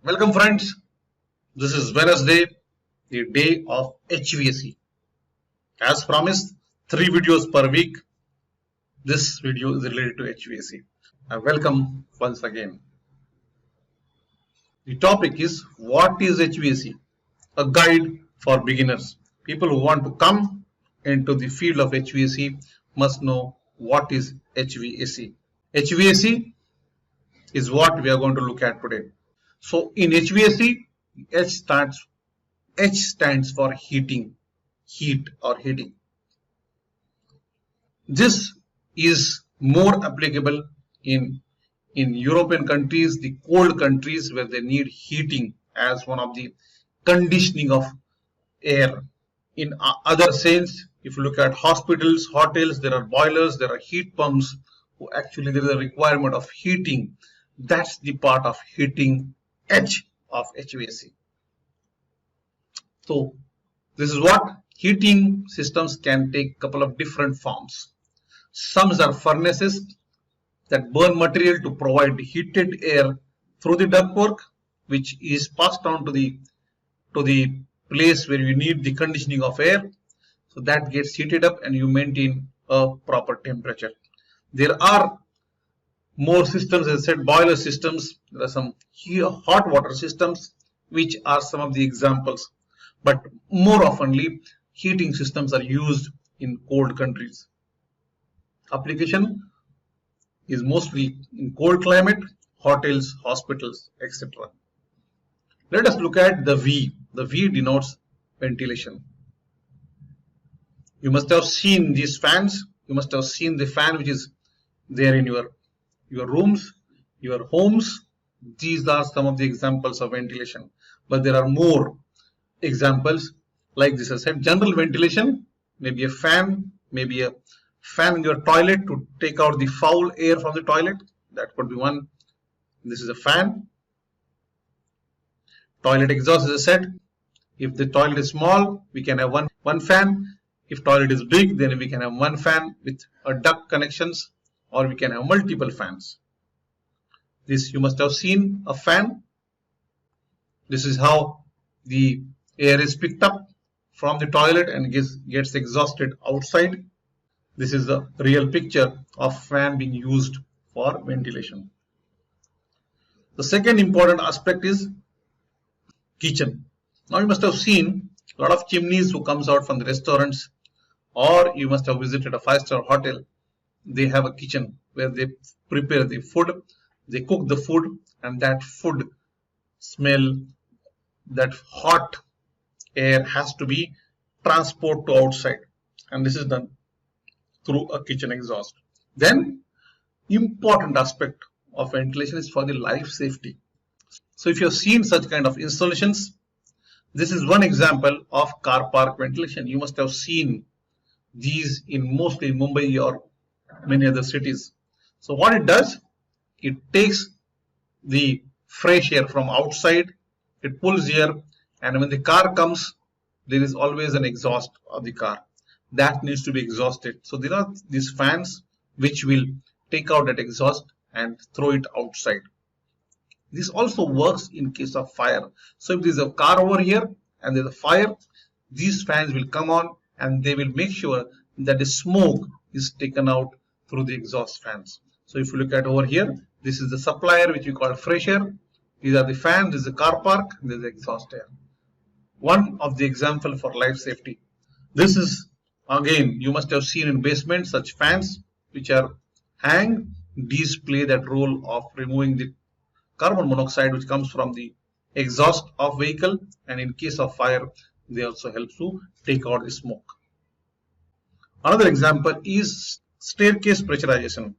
Welcome friends, this is Wednesday, the day of HVAC. As promised, 3 videos per week. This video is related to HVAC. Welcome once again. The topic is, what is HVAC? A guide for beginners. People who want to come into the field of HVAC must know what is HVAC. HVAC is what we are going to look at today. So in HVAC, H stands for heating, heat or heating. This is more applicable in European countries, the cold countries where they need heating as one of the conditioning of air. In other sense, if you look at hospitals, hotels, there are boilers, there are heat pumps. Actually, there is a requirement of heating. That's the part of heating H of HVAC. So this is what heating systems can take a couple of different forms. Some are furnaces that burn material to provide heated air through the ductwork, which is passed on to the place where you need the conditioning of air. So that gets heated up and you maintain a proper temperature. There are more systems, as I said, boiler systems. There are some hot water systems, which are some of the examples. But more oftenly, heating systems are used in cold countries. Application is mostly in cold climate, hotels, hospitals, etc. Let us look at the V. The V denotes ventilation. You must have seen these fans. You must have seen the fan which is there in your rooms, your homes. These are some of the examples of ventilation, but there are more examples like this. I said, general ventilation, maybe a fan in your toilet to take out the foul air from the toilet. That could be one. This is a fan. Toilet exhaust, as I said, if the toilet is small, we can have one fan. If toilet is big, then we can have one fan with a duct connections, or we can have multiple fans. This, you must have seen a fan. This is how the air is picked up from the toilet and gets exhausted outside. This is the real picture of fan being used for ventilation. The second important aspect is kitchen. Now you must have seen a lot of chimneys who comes out from the restaurants, or you must have visited a 5-star hotel. They have a kitchen where they prepare the food, they cook the food, and that food smell, that hot air has to be transported to outside, and this is done through a kitchen exhaust. Then important aspect of ventilation is for the life safety. So if you have seen such kind of installations, this is one example of car park ventilation. You must have seen these mostly in Mumbai or many other cities. So what it does, it takes the fresh air from outside, it pulls air, and when the car comes, there is always an exhaust of the car that needs to be exhausted. So there are these fans which will take out that exhaust and throw it outside. This also works in case of fire. So if there is a car over here and there is a fire, these fans will come on and they will make sure that the smoke is taken out through the exhaust fans. So if you look at over here, this is the supplier which we call fresh air. These are the fans, this is the car park, this is the exhaust air. One of the example for life safety. This is, again, you must have seen in basement such fans which are hanged. These play that role of removing the carbon monoxide which comes from the exhaust of vehicle, and in case of fire, they also help to take out the smoke. Another example is staircase pressurization.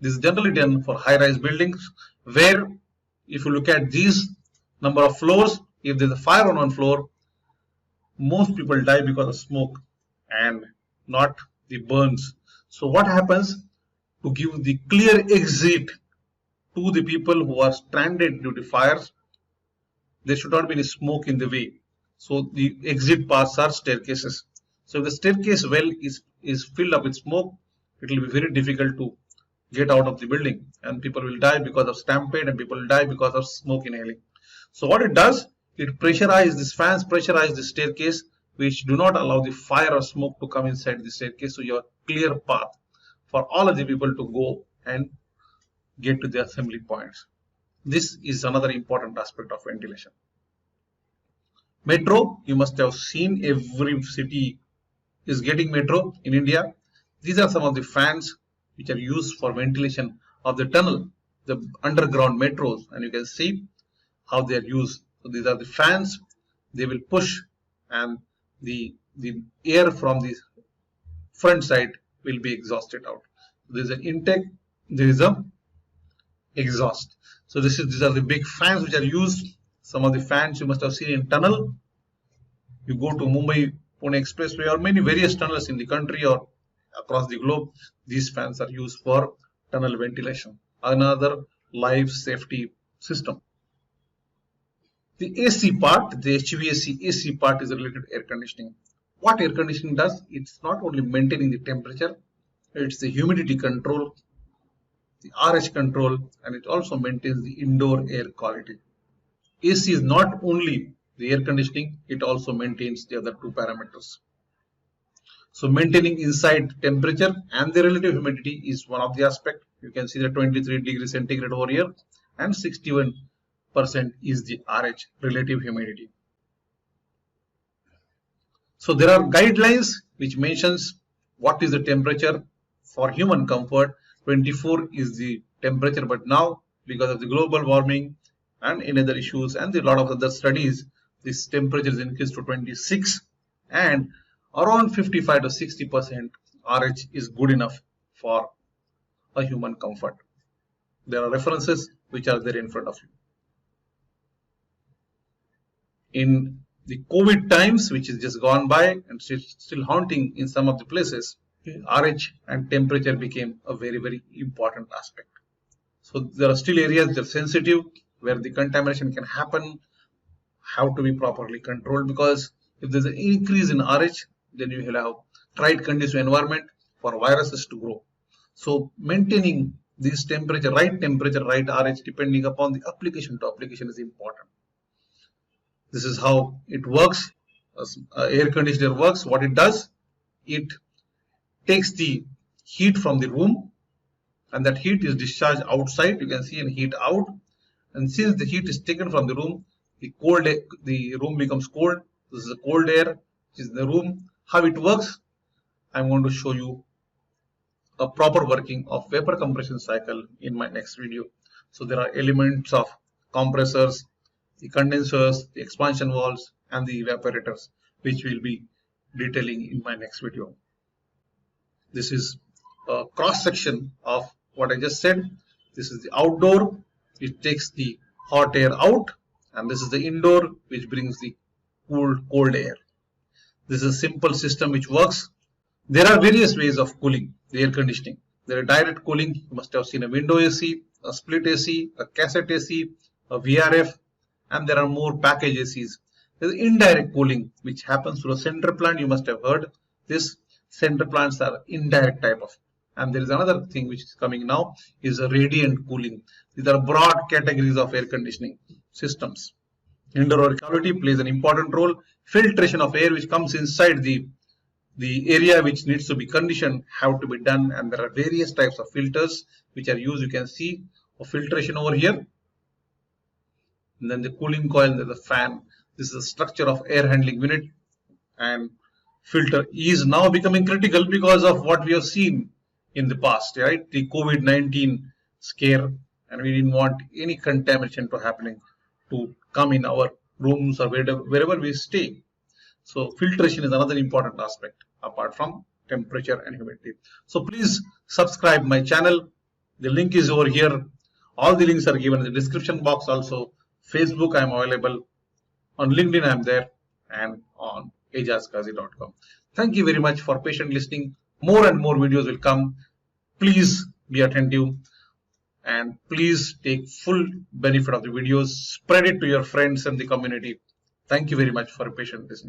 This is generally done for high-rise buildings where if you look at these number of floors, if there's a fire on one floor, most people die because of smoke and not the burns. So what happens to give the clear exit to the people who are stranded due to fires? There should not be any smoke in the way. So the exit paths are staircases. So if the staircase well is filled up with smoke, it will be very difficult to get out of the building, and people will die because of stampede, and people will die because of smoke inhaling. So what it does, it pressurizes these fans, pressurize the staircase, which do not allow the fire or smoke to come inside the staircase. So you have a clear path for all of the people to go and get to the assembly points. This is another important aspect of ventilation. Metro, you must have seen every city is getting metro in India. These are some of the fans which are used for ventilation of the tunnel, the underground metros, and you can see how they are used. So these are the fans, they will push, and the air from the front side will be exhausted out. There is an intake, there is a exhaust. So these are the big fans which are used. Some of the fans you must have seen in tunnel. You go to Mumbai Pune Expressway or many various tunnels in the country or across the globe. These fans are used for tunnel ventilation. Another life safety system. The AC part, the HVAC AC part is related to air conditioning. What air conditioning does, it's not only maintaining the temperature, it's the humidity control, the RH control, and it also maintains the indoor air quality. AC is not only the air conditioning, it also maintains the other two parameters. So maintaining inside temperature and the relative humidity is one of the aspects. You can see the 23 degrees centigrade over here, and 61% is the RH, relative humidity. So there are guidelines which mentions what is the temperature for human comfort. 24 is the temperature, but now because of the global warming and any other issues and a lot of other studies, this temperature is increased to 26, and around 55 to 60% RH is good enough for a human comfort. There are references which are there in front of you. In the COVID times, which is just gone by and still haunting in some of the places, RH and temperature became a very, very important aspect. So there are still areas that are sensitive where the contamination can happen, have to be properly controlled, because if there's an increase in RH, then you will have right conducive environment for viruses to grow. So maintaining this temperature, right RH, depending upon the application to application, is important. This is how it works. Air conditioner works. What it does, it takes the heat from the room, and that heat is discharged outside. You can see and heat out. And since the heat is taken from the room, the room becomes cold. This is the cold air which is in the room. How it works, I'm going to show you a proper working of vapor compression cycle in my next video. So there are elements of compressors, the condensers, the expansion valves, and the evaporators, which we'll be detailing in my next video. This is a cross section of what I just said. This is the outdoor, which takes the hot air out, and this is the indoor, which brings the cold air. This is a simple system which works. There are various ways of cooling the air conditioning. There are direct cooling. You must have seen a window AC, a split AC, a cassette AC, a VRF, and there are more package ACs. There is indirect cooling, which happens through a center plant. You must have heard this. Center plants are indirect type of. And there is another thing which is coming now, is a radiant cooling. These are broad categories of air conditioning systems. Indoor air quality plays an important role. Filtration of air which comes inside the area which needs to be conditioned have to be done, and there are various types of filters which are used. You can see a filtration over here, and then the cooling coil, and the fan. This is the structure of air handling unit, and filter is now becoming critical because of what we have seen in the past, right? The COVID-19 scare, and we didn't want any contamination to happening to come in our rooms or wherever we stay. So filtration is another important aspect apart from temperature and humidity. So please subscribe my channel. The link is over here. All the links are given in the description box also. Facebook I am available. On LinkedIn I am there, and on ajaskazi.com. Thank you very much for patient listening. More and more videos will come. Please be attentive, and please take full benefit of the videos. Spread it to your friends and the community. Thank you very much for your patient listening.